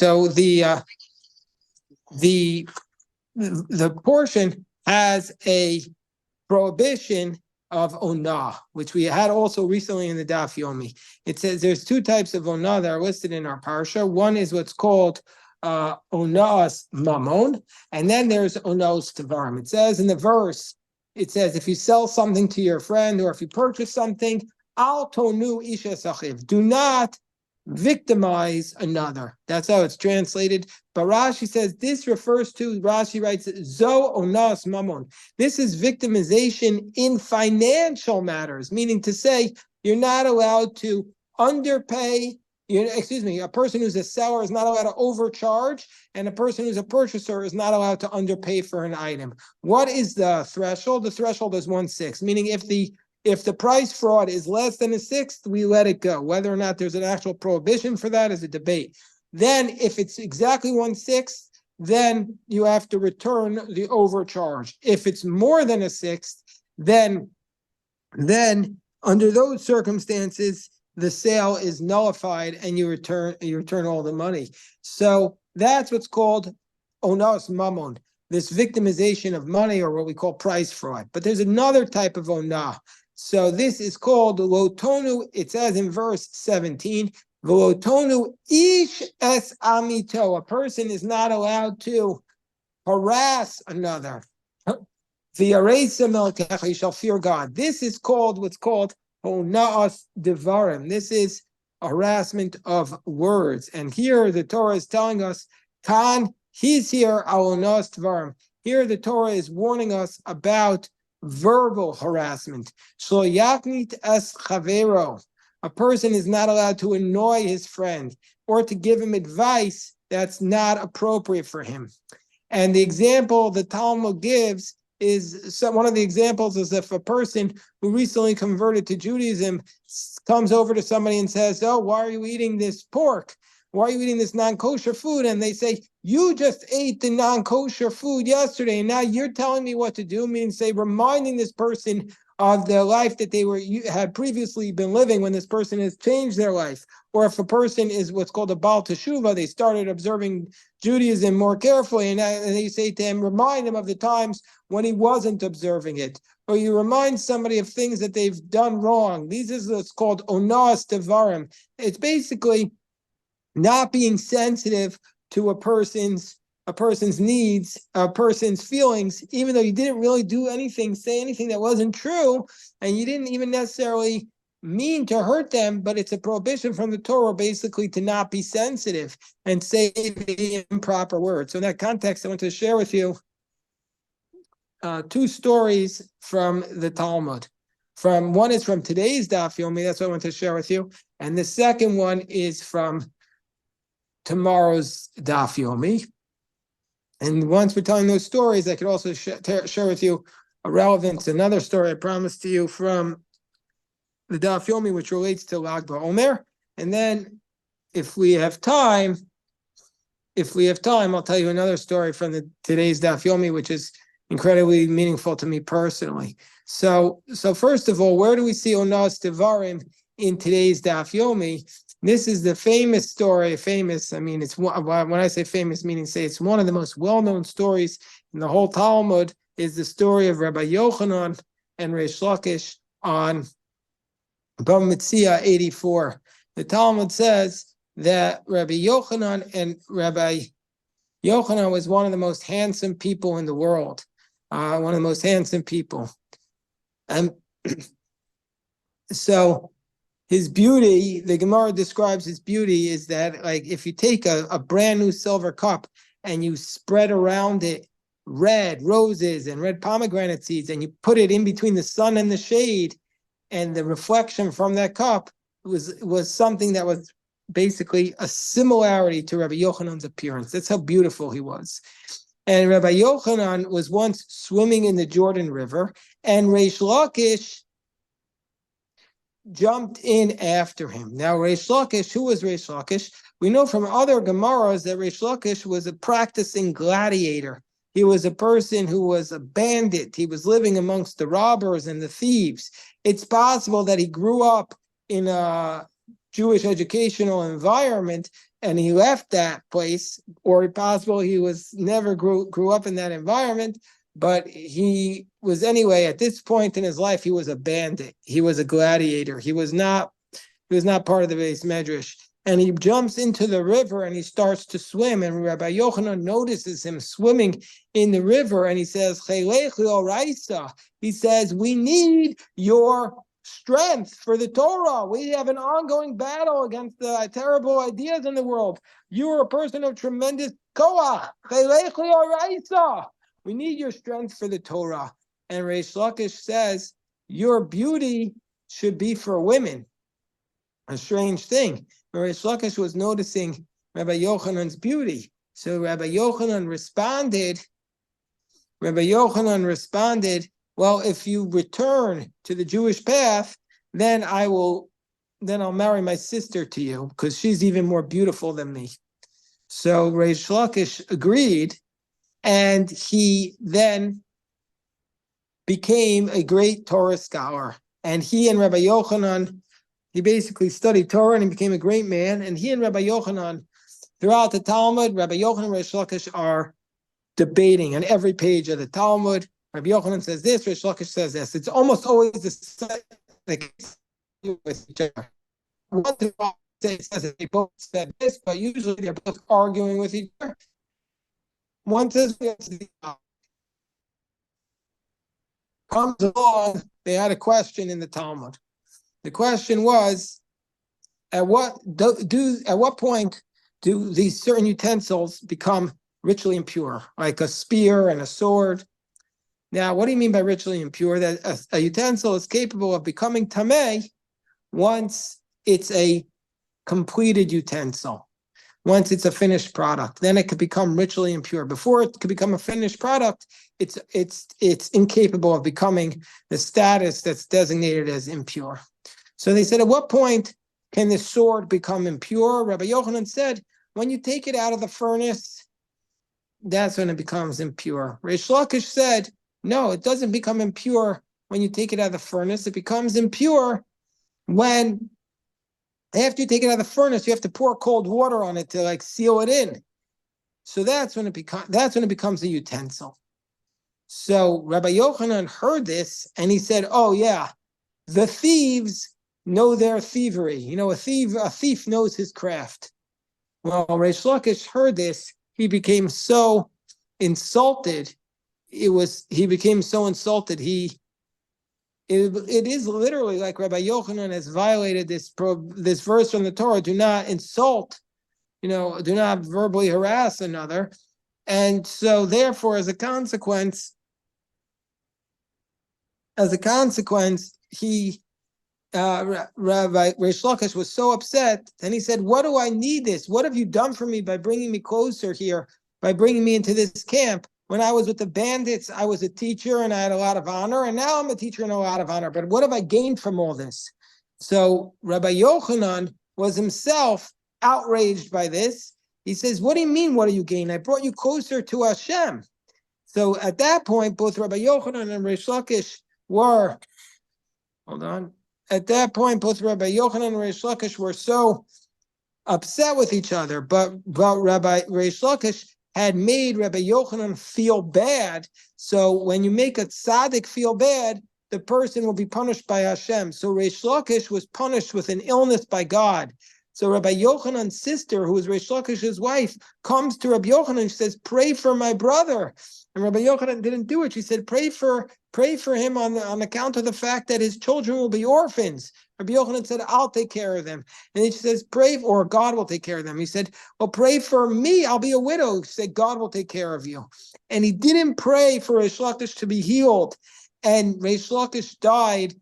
So the portion has a prohibition of ona'ah, which we had also recently in the Daf Yomi. It says there's two types of ona'ah that are listed in our parsha. One is what's called ona'ah's mamon, and then there's ona'ah's tavarim. It says in the verse, it says if you sell something to your friend or if you purchase something, al tonu isha sachiv, do not victimize another. That's how it's translated. But Rashi says this refers to, Rashi writes, zo onas mamon. This is victimization in financial matters, meaning to say you're not allowed to underpay. A person who's a seller is not allowed to overcharge, and a person who's a purchaser is not allowed to underpay for an item. What is the threshold? The threshold is 1/6, meaning if the price fraud is less than 1/6, we let it go. Whether or not there's an actual prohibition for that is a debate. Then if it's exactly 1/6, then you have to return the overcharge. If it's more than 1/6, then under those circumstances, the sale is nullified and you return all the money. So that's what's called onas mamon, this victimization of money, or what we call price fraud. But there's another type of onah. So this is called lotonu. It says in verse 17, lotonu ish es amito. A person is not allowed to harass another. He shall fear God. This is called what's called ona'as devarim. This is harassment of words. And here the Torah is telling us, he's here, al ona'as devarim. Here the Torah is warning us about verbal harassment. Shlo yaknit es chavero. A person is not allowed to annoy his friend or to give him advice that's not appropriate for him. And the example the Talmud gives is one of the examples is if a person who recently converted to Judaism comes over to somebody and says, "Oh, why are you eating this pork? Why are you eating this non-kosher food?" And they say, "You just ate the non-kosher food yesterday, and now you're telling me what to do," meaning say reminding this person of the life that they had previously been living when this person has changed their life. Or if a person is what's called a Baal Teshuvah, they started observing Judaism more carefully, and they say to him, remind him of the times when he wasn't observing it. Or you remind somebody of things that they've done wrong. These is what's called ona'as devarim. It's basically not being sensitive to a person's needs, a person's feelings, even though you didn't really say anything that wasn't true, and you didn't even necessarily mean to hurt them, but it's a prohibition from the Torah basically to not be sensitive and say the improper words. So in that context, I want to share with you two stories from the Talmud. One is from today's Daf Yomi, that's what I want to share with you, and the second one is from tomorrow's Daf Yomi. And once we're telling those stories, I could also share with you a relevance, another story I promised to you from the Daf Yomi, which relates to Lag BaOmer. And then if we have time, I'll tell you another story from today's Daf Yomi, which is incredibly meaningful to me personally. So first of all, where do we see ona'as devarim in today's Daf Yomi? This is the famous story. It's when I say famous, meaning say it's one of the most well-known stories in the whole Talmud, is the story of Rabbi Yochanan and Reish Lakish on Bava Metzia 84. The Talmud says that Rabbi Yochanan was one of the most handsome people in the world, one of the most handsome people. And so his beauty, the Gemara describes his beauty, is that like if you take a brand new silver cup and you spread around it red roses and red pomegranate seeds, and you put it in between the sun and the shade, and the reflection from that cup was something that was basically a similarity to Rabbi Yochanan's appearance. That's how beautiful he was. And Rabbi Yochanan was once swimming in the Jordan River, and Reish Lakish jumped in after him. Now, Reish Lakish, who was Reish Lakish? We know from other Gemaras that Reish Lakish was a practicing gladiator. He was a person who was a bandit. He was living amongst the robbers and the thieves. It's possible that he grew up in a Jewish educational environment, and he left that place, or possible he was never grew up in that environment, but he was anyway, at this point in his life, he was a bandit. He was a gladiator. He was not part of the Beis Medrash. And he jumps into the river and he starts to swim. And Rabbi Yochanan notices him swimming in the river, and he says, he says, we need your strength for the Torah. We have an ongoing battle against the terrible ideas in the world. You are a person of tremendous koach. We need your strength for the Torah. And Reish Lakish says, your beauty should be for women. A strange thing. Reish Lakish was noticing Rabbi Yochanan's beauty. So Rabbi Yochanan responded, well, if you return to the Jewish path, then I'll marry my sister to you, because she's even more beautiful than me. So Reish Lakish agreed, and he then became a great Torah scholar. And he and Rabbi Yochanan, he basically studied Torah and he became a great man. And he and Rabbi Yochanan, throughout the Talmud, Rabbi Yochanan and Reish Lakish are debating on every page of the Talmud. Rabbi Yochanan says this, Reish Lakish says this. It's almost always the same with each other. One thing says that they both said this, but usually they're both arguing with each other. One says comes along, they had a question in the Talmud. The question was, at what point do these certain utensils become ritually impure, like a spear and a sword? Now, what do you mean by ritually impure? That a utensil is capable of becoming tameh once it's a completed utensil, once it's a finished product. Then it could become ritually impure. Before it could become a finished product, it's incapable of becoming the status that's designated as impure. So they said, at what point can the sword become impure? Rabbi Yochanan said, when you take it out of the furnace, that's when it becomes impure. Reish Lakish said, no, it doesn't become impure when you take it out of the furnace. It becomes impure when, after you take it out of the furnace, you have to pour cold water on it to seal it in. So that's when it becomes a utensil. So Rabbi Yochanan heard this and he said, oh yeah, the thieves know their thievery. A thief knows his craft. Well, Reish Lakish heard this, he became so insulted. He became so insulted. It is literally like Rabbi Yochanan has violated this verse from the Torah: do not insult, do not verbally harass another. And so therefore, as a consequence, he Rabbi Reish Lakish was so upset, and he said, what do I need this? What have you done for me by bringing me closer here, by bringing me into this camp? When I was with the bandits, I was a teacher and I had a lot of honor, and now I'm a teacher and a lot of honor. But what have I gained from all this? So Rabbi Yochanan was himself outraged by this. He says, what do you mean, what do you gain? I brought you closer to Hashem. So at that point, both Rabbi Yochanan and Reish Lakish were, at that point, both Rabbi Yochanan and Reish Lakish were so upset with each other, but Rabbi Reish Lakish had made Rabbi Yochanan feel bad. So when you make a tzaddik feel bad, the person will be punished by Hashem. So Reish Lakish was punished with an illness by God. So Rabbi Yochanan's sister, who was Reish Lakish's wife, comes to Rabbi Yochanan and says, pray for my brother. And Rabbi Yochanan didn't do it. She said, pray for him on account of the fact that his children will be orphans. Rabbi Yochanan said, I'll take care of them. And then she says, or God will take care of them. He said, well, pray for me. I'll be a widow. She said, God will take care of you. And he didn't pray for Reish Lakish to be healed. And Reish Lakish died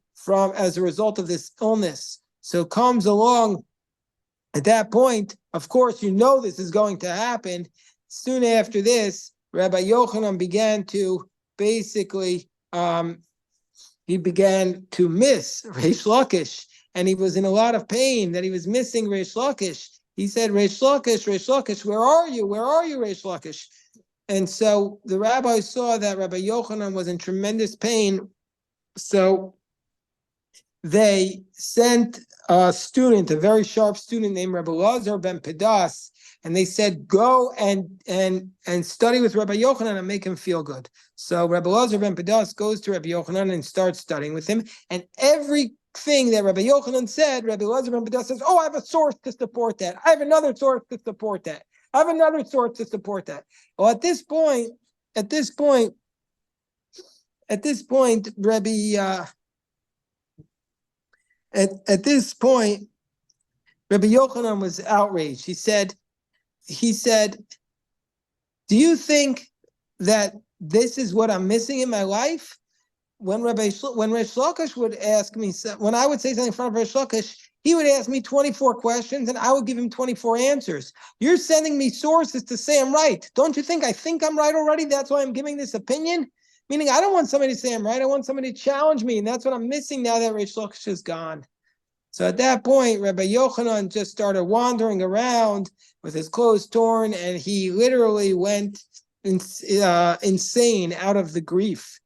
as a result of this illness. So comes along at that point, of course, this is going to happen. Soon after this, Rabbi Yochanan began to basically, he began to miss Reish Lakish, and he was in a lot of pain that he was missing Reish Lakish. He said, Reish Lakish, where are you? Where are you, Reish Lakish? And so the rabbi saw that Rabbi Yochanan was in tremendous pain. So they sent a student, a very sharp student named Rabbi Lazar ben Pedas, and they said, go and study with Rabbi Yochanan and make him feel good. So Rabbi Lazar ben Pedas goes to Rabbi Yochanan and starts studying with him. And everything that Rabbi Yochanan said, Rabbi Lazar ben Pedas says, oh, I have a source to support that. I have another source to support that. I have another source to support that. Well, at this point, Rabbi at this point, Rabbi Yochanan was outraged. He said, do you think that this is what I'm missing in my life? When Reish Lakish would ask me, when I would say something in front of Reish Lakish, he would ask me 24 questions and I would give him 24 answers. You're sending me sources to say I'm right. Don't you think I think I'm right already? That's why I'm giving this opinion. Meaning I don't want somebody to say I'm right. I want somebody to challenge me. And that's what I'm missing now that Reish Lakish is gone. So at that point, Rabbi Yochanan just started wandering around with his clothes torn, and he literally went insane out of the grief.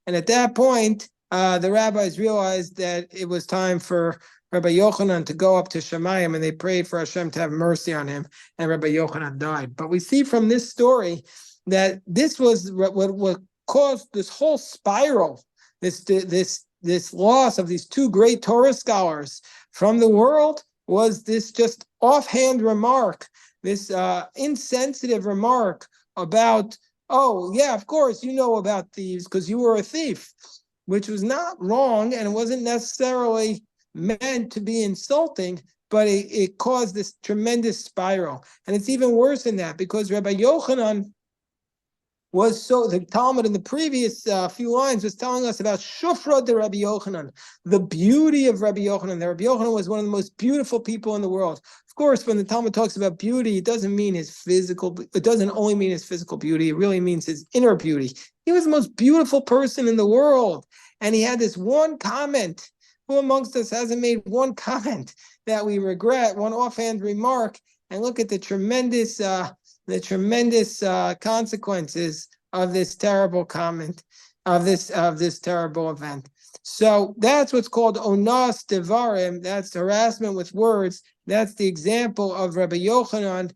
And at that point, the rabbis realized that it was time for Rabbi Yochanan to go up to Shemayim, and they prayed for Hashem to have mercy on him, and Rabbi Yochanan died. But we see from this story that this was what caused this whole spiral, this loss of these two great Torah scholars from the world, was this just offhand remark, this insensitive remark about, oh, yeah, of course, you know about thieves because you were a thief, which was not wrong, and it wasn't necessarily meant to be insulting, but it caused this tremendous spiral. And it's even worse than that, because Rabbi Yochanan was so, the Talmud in the previous few lines was telling us about Shufra de Rabbi Yochanan, the beauty of Rabbi Yochanan. That Rabbi Yochanan was one of the most beautiful people in the world. Of course, when the Talmud talks about beauty, it doesn't mean his physical, it doesn't only mean his physical beauty, it really means his inner beauty. He was the most beautiful person in the world. And he had this one comment. Who amongst us hasn't made one comment that we regret, one offhand remark, and look at the tremendous consequences of this terrible comment, of this terrible event. So that's what's called Ona'ah Devarim. That's harassment with words. That's the example of Rabbi Yochanan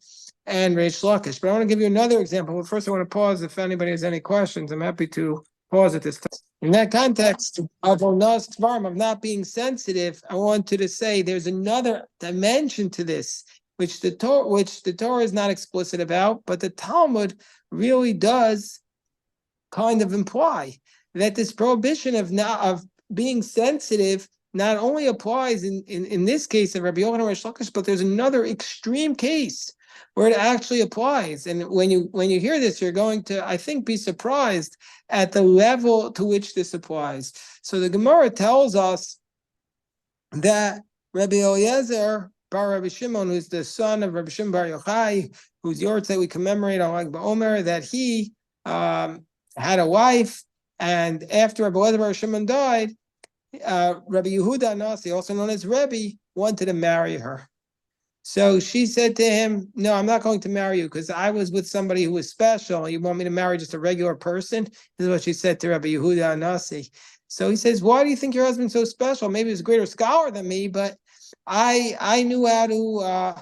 and Reish Lakish. But I want to give you another example. But first, I want to pause. If anybody has any questions, I'm happy to pause at this time. In that context of Ona'ah Devarim, of not being sensitive, I wanted to say there's another dimension to this, which the Torah is not explicit about, but the Talmud really does kind of imply that this prohibition of being sensitive not only applies in this case of Rabbi Yochanan Reish Lakish, but there's another extreme case where it actually applies. And when you hear this, you're going to, I think, be surprised at the level to which this applies. So the Gemara tells us that Rabbi Eliezer Bar Rabbi Shimon, who's the son of Rabbi Shimon Bar Yochai, whose yortzeit we commemorate on Lag BaOmer, that he had a wife, and after Rabbi Eliezer Bar Shimon died, Rabbi Yehuda Nasi, also known as Rebbe, wanted to marry her. So she said to him, no, I'm not going to marry you because I was with somebody who was special. You want me to marry just a regular person? This is what she said to Rabbi Yehuda Nasi. So he says, why do you think your husband's so special? Maybe he's a greater scholar than me, but I knew how to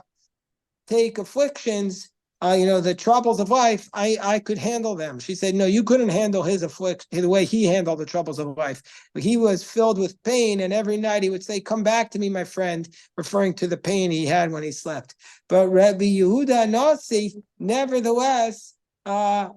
take afflictions, the troubles of life. I could handle them. She said, no, you couldn't handle his affliction the way he handled the troubles of life. He was filled with pain, and every night he would say, come back to me, my friend, referring to the pain he had when he slept. But Rabbi Yehuda Nasi, nevertheless, Rabbi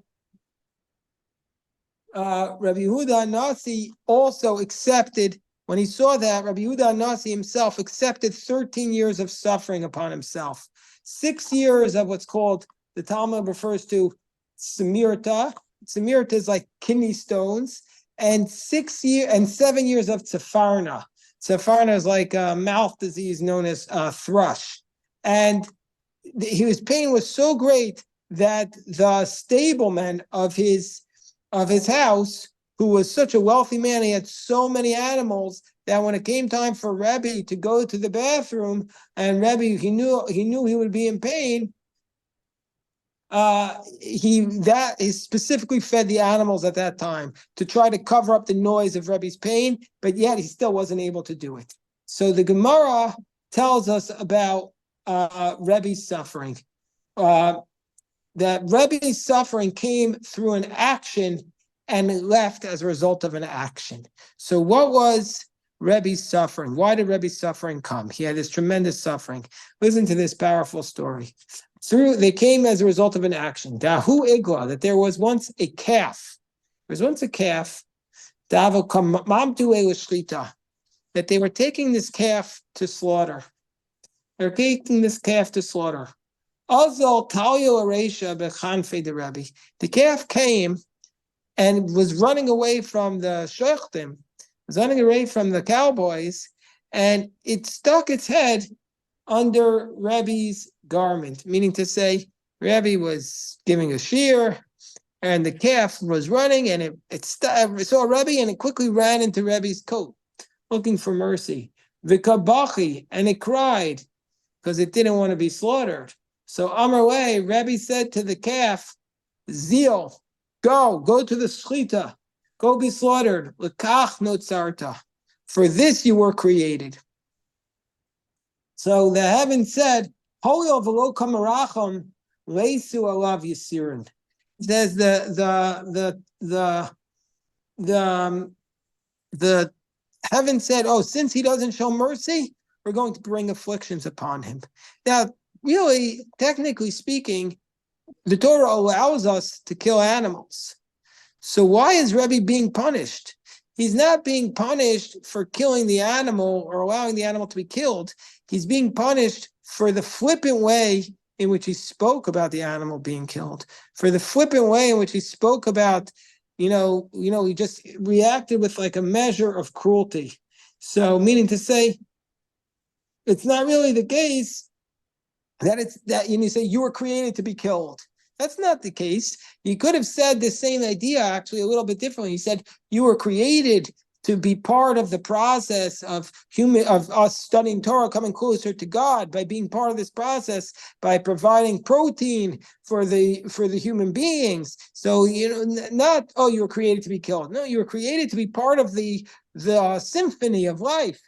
Yehuda Nasi also accepted. When he saw that, Rabbi Yehuda Nasi himself accepted 13 years of suffering upon himself. 6 years of what's called, the Talmud refers to Semirta. Semirta is like kidney stones. And 7 years of Tsefarna. Tsefarna is like a mouth disease known as thrush. And his pain was so great that the stableman of his house, who was such a wealthy man, he had so many animals that when it came time for Rebbe to go to the bathroom, and Rebbe, he knew he would be in pain, he specifically fed the animals at that time to try to cover up the noise of Rebbe's pain, but yet he still wasn't able to do it. So the Gemara tells us about Rebbe's suffering. That Rebbe's suffering came through an action and it left as a result of an action. So what was Rebbe's suffering? Why did Rebbe's suffering come? He had this tremendous suffering. Listen to this powerful story. They came as a result of an action. Dahu igla, that there was once a calf. There was once a calf. That they were taking this calf to slaughter. They're taking this calf to slaughter. The calf came and was running away from the shechtim, was running away from the cowboys, and it stuck its head under Rebbe's garment, meaning to say, Rebbe was giving a shear, and the calf was running, and it saw Rebbe, and it quickly ran into Rebbe's coat, looking for mercy. V'kabachi, and it cried, because it didn't want to be slaughtered. So Amarway, Rebbe said to the calf, Zeal, go to the shchita, go be slaughtered. L'kach notzarta, for this you were created. So the heavens said, Hoyo v'lo kamaracham leisu alav yisirin. It says the heaven said, oh, since he doesn't show mercy, we're going to bring afflictions upon him. Now, really, technically speaking, the Torah allows us to kill animals. So why is Rebbe being punished? He's not being punished for killing the animal or allowing the animal to be killed. He's being punished for the flippant way in which he spoke about the animal being killed, for the flippant way in which he spoke about, he just reacted with like a measure of cruelty. So meaning to say, it's not really the case that you say you were created to be killed. That's not the case. He could have said the same idea actually a little bit differently. He said you were created to be part of the process of us studying Torah, coming closer to God by being part of this process, by providing protein for the human beings. So not you were created to be killed. No, you were created to be part of the symphony of life.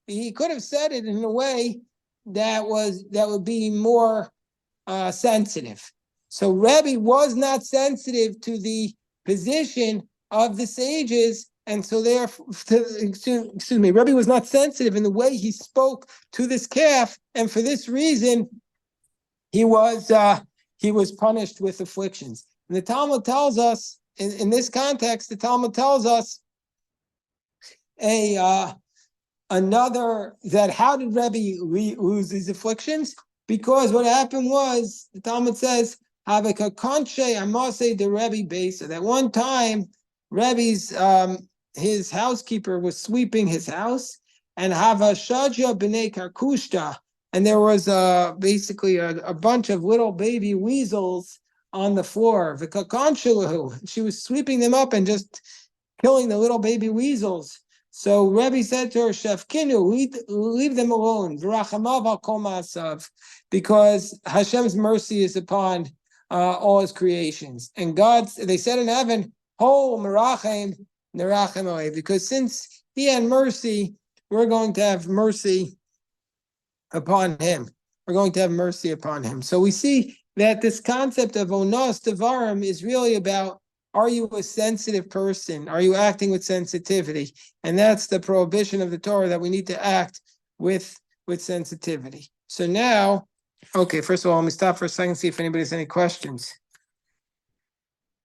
He could have said it in a way that would be more sensitive. So Rebbe was not sensitive to the position of the sages, and so therefore, Rebbe was not sensitive in the way he spoke to this calf, and for this reason, he was punished with afflictions. And the Talmud tells us, in this context, the Talmud tells us how did Rebbe lose these afflictions? Because what happened was, the Talmud says, that one time Rebbe's his housekeeper was sweeping his house, and Havashaja b'nei karkushta, and there was basically a bunch of little baby weasels on the floor. She was sweeping them up and just killing the little baby weasels. So Rebbe said to her, Shefkinu, leave them alone, because Hashem's mercy is upon all his creations. And they said in heaven, Ho merachem nerachem alei, because since he had mercy, we're going to have mercy upon him. We're going to have mercy upon him. So we see that this concept of onas devarim is really about, are you a sensitive person? Are you acting with sensitivity? And that's the prohibition of the Torah, that we need to act with sensitivity. So now, okay, first of all, let me stop for a second, see if anybody has any questions.